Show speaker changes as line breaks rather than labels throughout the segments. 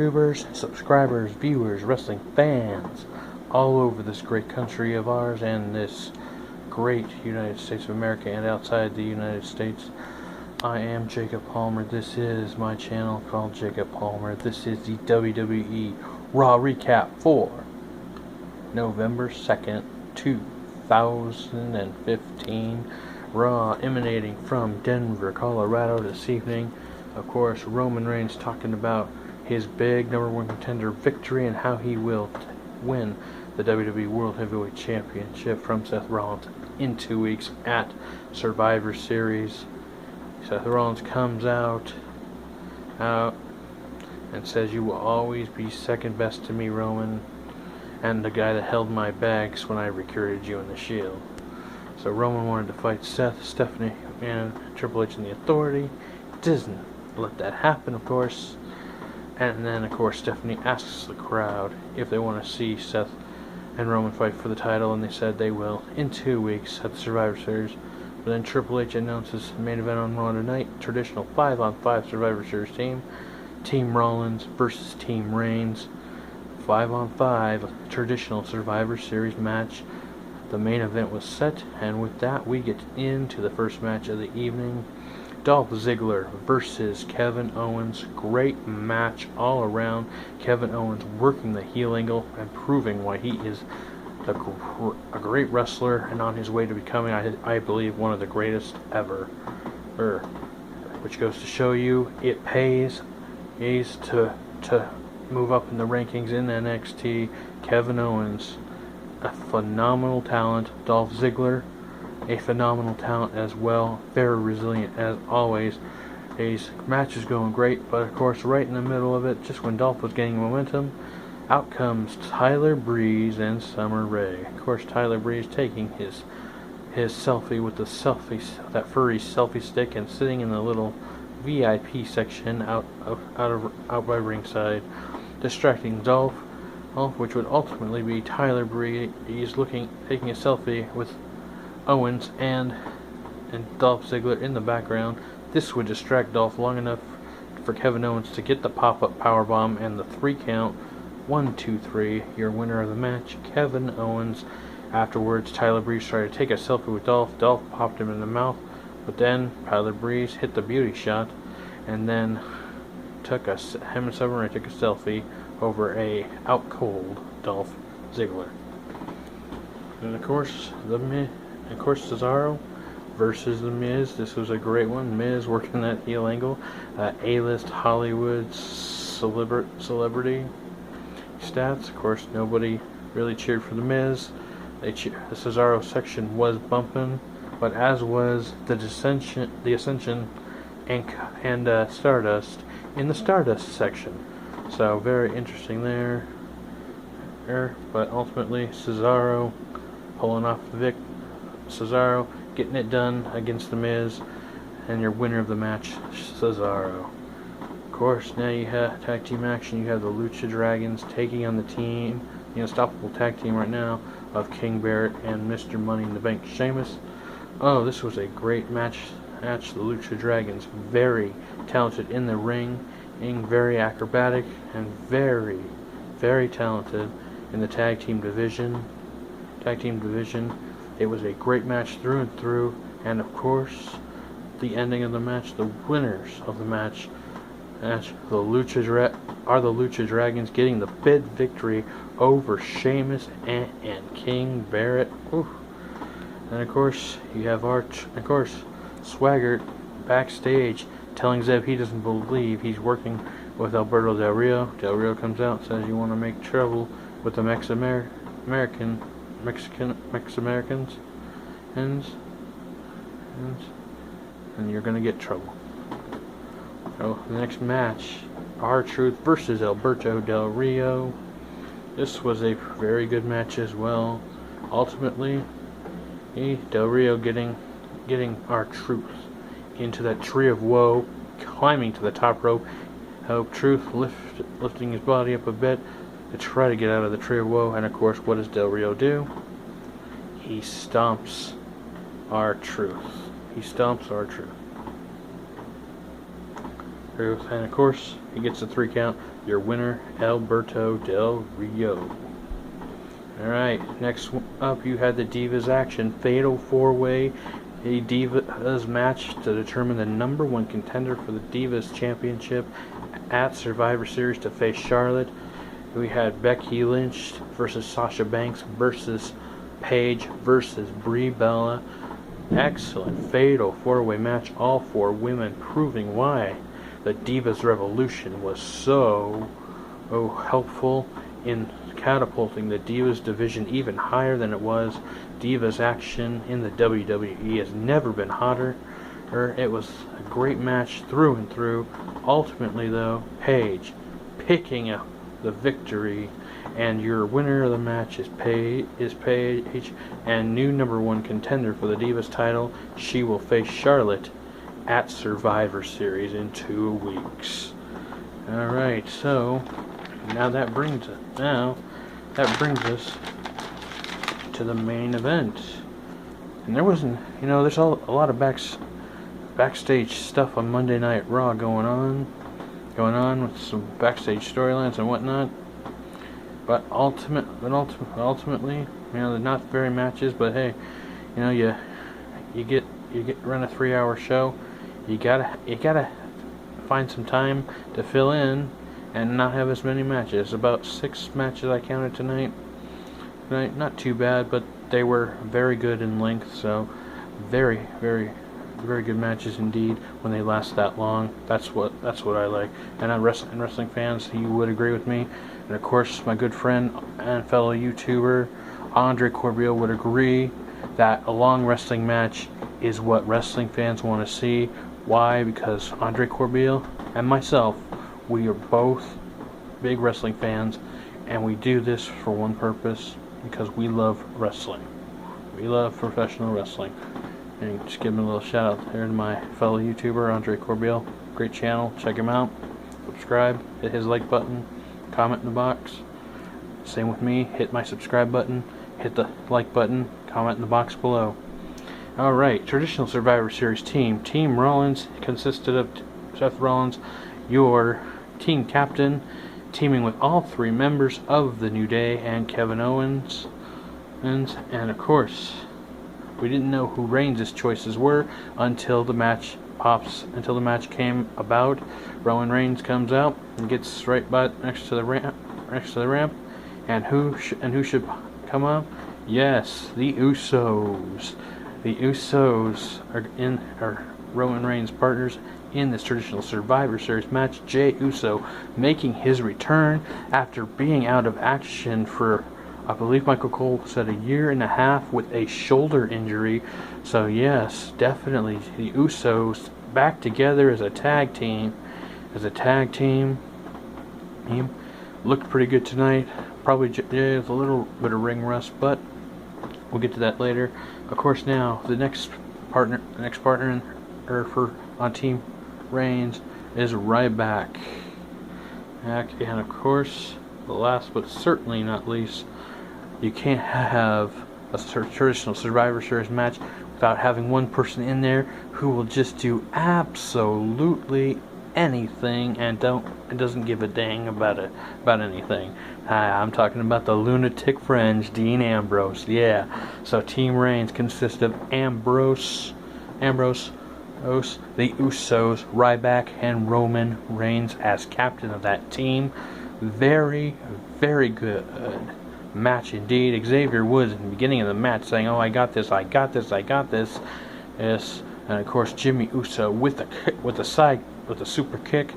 YouTubers, subscribers, viewers, wrestling fans all over this great country of ours and this great United States of America and outside the United States. I am Jacob Palmer. This is my channel called Jacob Palmer. This is the WWE Raw recap for November 2nd, 2015. Raw emanating from Denver, Colorado this evening. Of course, Roman Reigns talking about his big #1 contender victory and how he will win the WWE World Heavyweight Championship from Seth Rollins in 2 weeks at Survivor Series. Seth Rollins comes out and says, "You will always be second best to me, Roman, and the guy that held my bags when I recruited you in the Shield." So Roman wanted to fight Seth, Stephanie, and Triple H and the Authority. Doesn't let that happen, of course. And then, of course, Stephanie asks the crowd if they want to see Seth and Roman fight for the title, and they said they will in 2 weeks at the Survivor Series. But then Triple H announces the main event on Raw tonight, traditional 5-on-5 Survivor Series team. Team Rollins versus Team Reigns. 5-on-5 traditional Survivor Series match. The main event was set, and with that we get into the first match of the evening. Dolph Ziggler versus Kevin Owens. Great match all around. Kevin Owens working the heel angle and proving why he is a great wrestler and on his way to becoming, I believe, one of the greatest ever. Which goes to show you it pays to move up in the rankings in NXT. Kevin Owens, a phenomenal talent. Dolph Ziggler, a phenomenal talent as well. Very resilient as always. His match is going great, but of course right in the middle of it, just when Dolph was gaining momentum, out comes Tyler Breeze and Summer Rae. Of course, Tyler Breeze taking his selfie with that furry selfie stick and sitting in the little VIP section out by ringside, distracting Dolph, which would ultimately be Tyler Breeze taking a selfie with Owens and Dolph Ziggler in the background. This would distract Dolph long enough for Kevin Owens to get the pop-up powerbomb and the 3 count. 1, 2, 3. Your winner of the match, Kevin Owens. Afterwards, Tyler Breeze tried to take a selfie with Dolph. Dolph popped him in the mouth, but then Tyler Breeze hit the beauty shot, and then him and Summer Rae took a selfie over a out cold Dolph Ziggler. And of course, Cesaro versus The Miz. This was a great one. Miz working that heel angle. A-list Hollywood celebrity stats. Of course, nobody really cheered for The Miz. The Cesaro section was bumping, but as was the Ascension and Stardust in the Stardust section. So very interesting there. But ultimately, Cesaro pulling off the Cesaro getting it done against The Miz, and your winner of the match, Cesaro. Of course, now you have tag team action. You have the Lucha Dragons taking on the unstoppable tag team right now of King Barrett and Mr. Money in the Bank Sheamus. Oh, this was a great match. The Lucha Dragons, very talented in the ring, being very acrobatic and very, very talented in the tag team division. It was a great match through and through, and of course, the ending of the match, the winners of the match, the Lucha Dragons, getting the bid victory over Sheamus and King Barrett. Ooh. And of course, you have Swagger backstage telling Zeb he doesn't believe he's working with Alberto Del Rio. Del Rio comes out and says, "You want to make trouble with the Mexican Americans, and you're gonna get trouble." So the next match, R-Truth versus Alberto Del Rio. This was a very good match as well. Ultimately, Del Rio getting R-Truth into that tree of woe, climbing to the top rope. Truth lifting his body up a bit to try to get out of the tree of woe, and of course, what does Del Rio do? He stomps R-Truth. And of course, he gets a 3 count. your winner, Alberto Del Rio. Alright, next up you had the Divas action. Fatal 4-way, a Divas match to determine the number 1 contender for the Divas Championship at Survivor Series to face Charlotte. We had Becky Lynch versus Sasha Banks versus Paige versus Brie Bella. Excellent fatal 4-way match, all 4 women proving why the Divas Revolution was so helpful in catapulting the Divas division even higher than it was. Divas action in the WWE has never been hotter. It was a great match through and through. Ultimately, though, Paige picking up the victory, and your winner of the match is Paige, and new number 1 contender for the Divas title. She will face Charlotte at Survivor Series in 2 weeks. Alright, so now that brings us to the main event. And there wasn't, there's a lot of backstage stuff on Monday Night Raw going on with some backstage storylines and whatnot. But ultimately, they're not very matches. But hey, you run a 3-hour show. You gotta find some time to fill in and not have as many matches. About 6 matches I counted tonight. Not too bad, but they were very good in length. So very, very, very good matches indeed when they last that long. That's what I like. And wrestling fans, you would agree with me. And of course, my good friend and fellow YouTuber Andre Corbeil would agree that a long wrestling match is what wrestling fans want to see. Why? Because Andre Corbeil and myself, we are both big wrestling fans, and we do this for one purpose, because we love wrestling. We love professional wrestling. And just give him a little shout out there to my fellow YouTuber Andre Corbeil. Great channel, check him out. Subscribe, hit his like button, comment in the box. Same with me, hit my subscribe button, hit the like button, comment in the box below. Alright, traditional Survivor Series team. Team Rollins consisted of Seth Rollins, your team captain, teaming with all 3 members of the New Day and Kevin Owens. And of course, we didn't know who Reigns' choices were until the match came about. Roman Reigns comes out and gets right next to the ramp. And who should come up? Yes, the Usos. The Usos are Roman Reigns' partners in this traditional Survivor Series match. Jey Uso making his return after being out of action for, I believe Michael Cole said, 1.5 years with a shoulder injury. So yes, definitely the Usos back together as a tag team. Looked pretty good tonight. Probably Jey with a little bit of ring rust, but we'll get to that later. Of course, now the next partner on Team Reigns is Ryback. And of course, the last but certainly not least, you can't have a traditional Survivor Series match without having one person in there who will just do absolutely anything and doesn't give a dang about anything. I'm talking about the lunatic fringe, Dean Ambrose. Yeah. So Team Reigns consists of Ambrose, the Usos, Ryback, and Roman Reigns as captain of that team. Very, very good match indeed. Xavier Woods in the beginning of the match saying, "Oh, I got this. Yes, and of course Jimmy Uso with the super kick.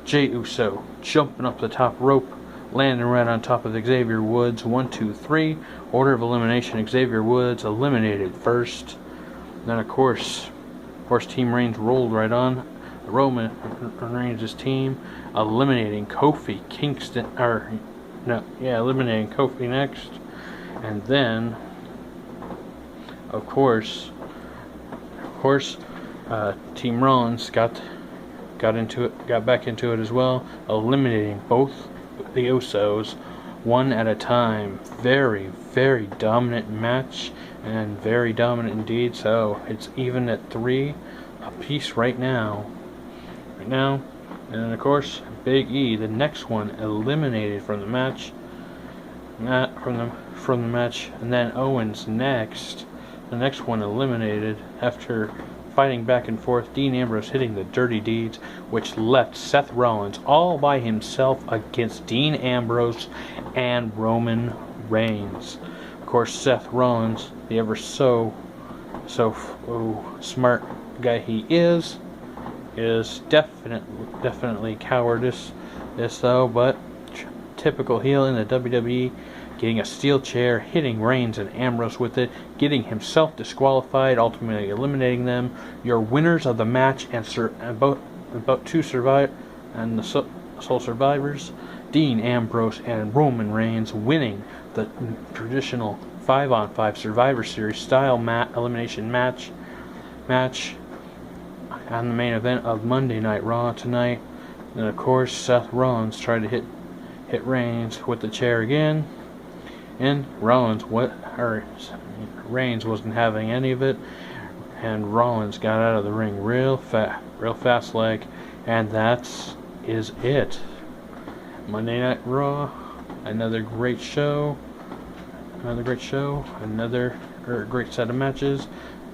Jey Uso jumping up the top rope, landing right on top of Xavier Woods. 1, 2, 3. Order of elimination. Xavier Woods eliminated first. Then of course Team Reigns rolled right on. Roman Reigns' team eliminating Kofi Kingston, eliminating Kofi next, and then of course Team Rollins got back into it as well, eliminating both the Usos one at a time. Very, very dominant match, and very dominant indeed. So it's even at 3 apiece right now. And of course, Big E, the next one, eliminated from the match. From the match, and then Owens next. The next one eliminated after fighting back and forth. Dean Ambrose hitting the dirty deeds, which left Seth Rollins all by himself against Dean Ambrose and Roman Reigns. Of course, Seth Rollins, the ever so smart guy he is definitely cowardice. Though, but typical heel in the WWE, getting a steel chair, hitting Reigns and Ambrose with it, getting himself disqualified, ultimately eliminating them. Your winners of the match and about two survive and the sole survivors, Dean Ambrose and Roman Reigns, winning the traditional 5-on-5 Survivor Series style elimination match on the main event of Monday Night Raw tonight. And of course, Seth Rollins tried to hit Reigns with the chair again, and Reigns wasn't having any of it, and Rollins got out of the ring real fast like, and that is it. Monday Night Raw, another great show, another great set of matches.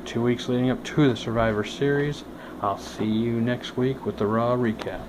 2 weeks leading up to the Survivor Series. I'll see you next week with the Raw recap.